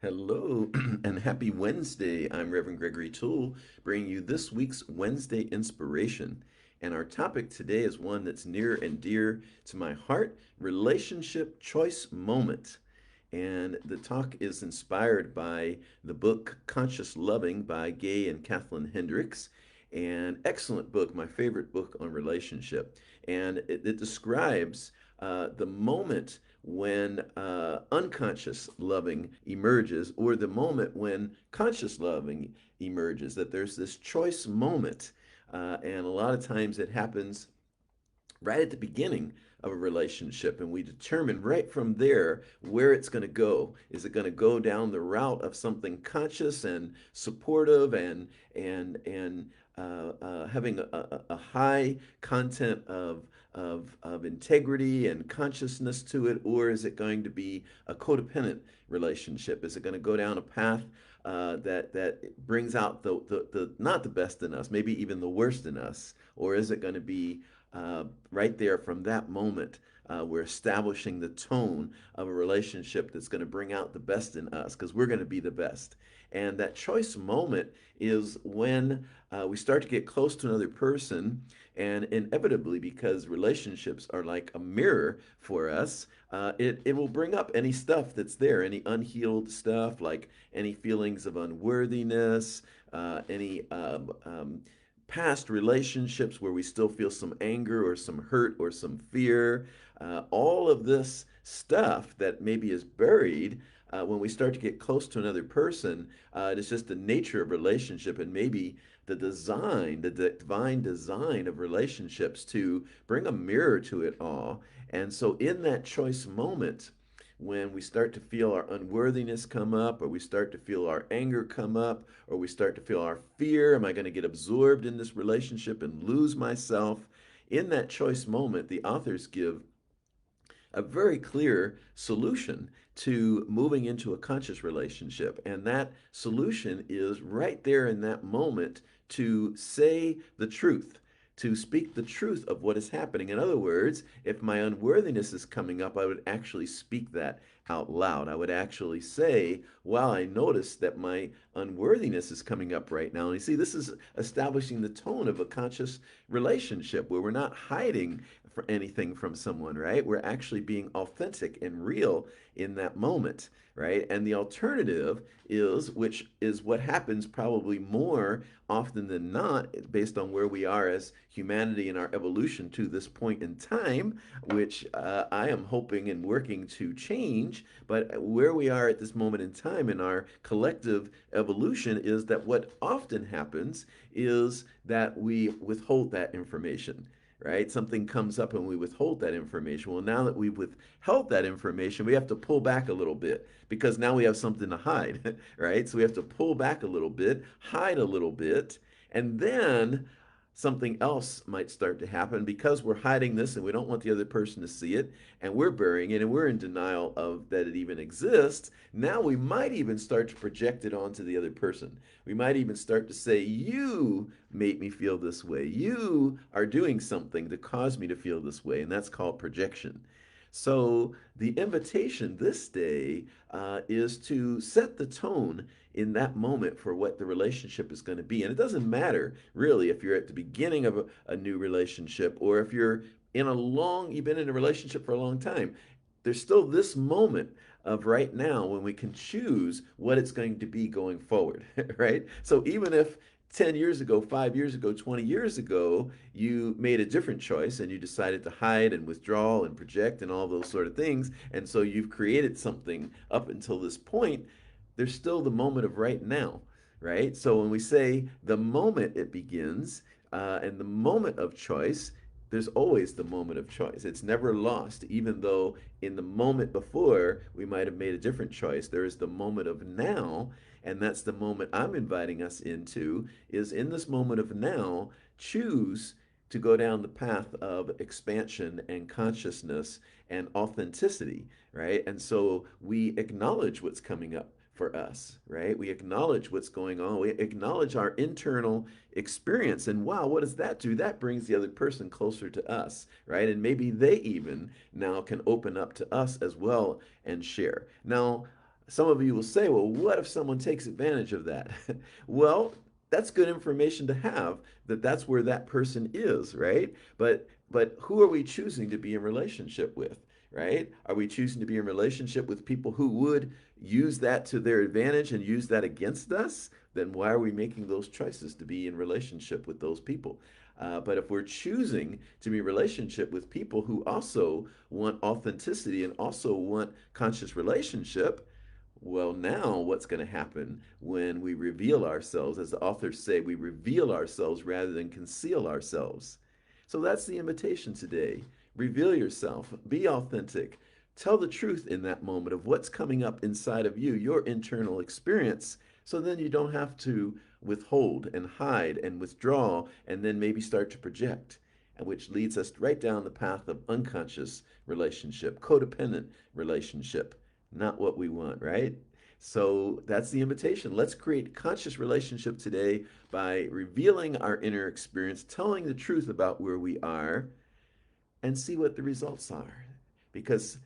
Hello and happy Wednesday. I'm Reverend Gregory Toole, bringing you this week's Wednesday inspiration. And our topic today is one that's near and dear to my heart, relationship choice moment. And the talk is inspired by the book Conscious Loving by Gay and Kathleen Hendricks. An excellent book, my favorite book on relationship. And it describes the moment when unconscious loving emerges, or the moment when conscious loving emerges, that there's this choice moment. And a lot of times it happens right at the beginning of a relationship, and we determine right from there where it's going to go. Is it going to go down the route of something conscious and supportive and having a high content of integrity and consciousness to it, or is it going to be a codependent relationship? Is it going to go down a path that brings out the not the best in us, maybe even the worst in us, or is it going to be right there from that moment? We're establishing the tone of a relationship that's going to bring out the best in us because we're going to be the best. And that choice moment is when we start to get close to another person, and inevitably, because relationships are like a mirror for us, it will bring up any stuff that's there, any unhealed stuff, like any feelings of unworthiness, any past relationships where we still feel some anger or some hurt or some fear. All of this stuff that maybe is buried when we start to get close to another person, it's just the nature of relationship, and maybe the divine design of relationships to bring a mirror to it all. And so, in that choice moment, when we start to feel our unworthiness come up, or we start to feel our anger come up, or we start to feel our fear, am I going to get absorbed in this relationship and lose myself? In that choice moment, the authors give a very clear solution to moving into a conscious relationship. And that solution is right there in that moment to say the truth, to speak the truth of what is happening. In other words, if my unworthiness is coming up, I would actually speak that out loud. I would actually say, wow, I noticed that my unworthiness is coming up right now. And you see, this is establishing the tone of a conscious relationship where we're not hiding for anything from someone, right? We're actually being authentic and real in that moment, right? And the alternative is, which is what happens probably more often than not, based on where we are as humanity in our evolution to this point in time, which I am hoping and working to change. But where we are at this moment in time in our collective evolution is that what often happens is that we withhold that information, right? Something comes up and we withhold that information. Well, now that we've withheld that information, we have to pull back a little bit because now we have something to hide, right? So we have to pull back a little bit, hide a little bit, and then something else might start to happen because we're hiding this and we don't want the other person to see it, and we're burying it and we're in denial of that it even exists. Now we might even start to project it onto the other person. We might even start to say, you made me feel this way. You are doing something to cause me to feel this way. And that's called projection. So the invitation this day is to set the tone in that moment for what the relationship is going to be. And it doesn't matter really if you're at the beginning of a new relationship, or if you've been in a relationship for a long time. There's still this moment of right now when we can choose what it's going to be going forward, right? So even if 10 years ago, 5 years ago, 20 years ago, you made a different choice and you decided to hide and withdraw and project and all those sort of things. And so you've created something up until this point. There's still the moment of right now, right? So when we say the moment it begins and the moment of choice, there's always the moment of choice. It's never lost, even though in the moment before we might have made a different choice. There is the moment of now, and that's the moment I'm inviting us into, is in this moment of now, choose to go down the path of expansion and consciousness and authenticity, right? And so we acknowledge what's coming up for us, right? We acknowledge what's going on. We acknowledge our internal experience. And wow, what does that do? That brings the other person closer to us, right? And maybe they even now can open up to us as well and share. Now, Some of you will say, well, what if someone takes advantage of that? Well, that's good information to have, that that's where that person is, right? But who are we choosing to be in relationship with, right? Are we choosing to be in relationship with people who would use that to their advantage and use that against us? Then why are we making those choices to be in relationship with those people? But if we're choosing to be in relationship with people who also want authenticity and also want conscious relationship, well, now what's going to happen when we reveal ourselves? As the authors say, we reveal ourselves rather than conceal ourselves. So that's the invitation today. Reveal yourself, be authentic, tell the truth in that moment of what's coming up inside of you, your internal experience. So then you don't have to withhold and hide and withdraw and then maybe start to project, and which leads us right down the path of unconscious relationship, codependent relationship, not what we want, right? So that's the invitation. Let's create conscious relationship today by revealing our inner experience, telling the truth about where we are, and see what the results are. Because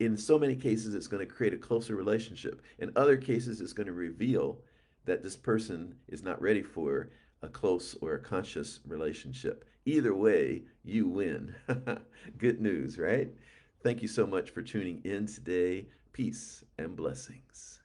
in so many cases, it's going to create a closer relationship. In other cases, it's going to reveal that this person is not ready for a close or a conscious relationship. Either way, you win. Good news, right? Thank you so much for tuning in today. Peace and blessings.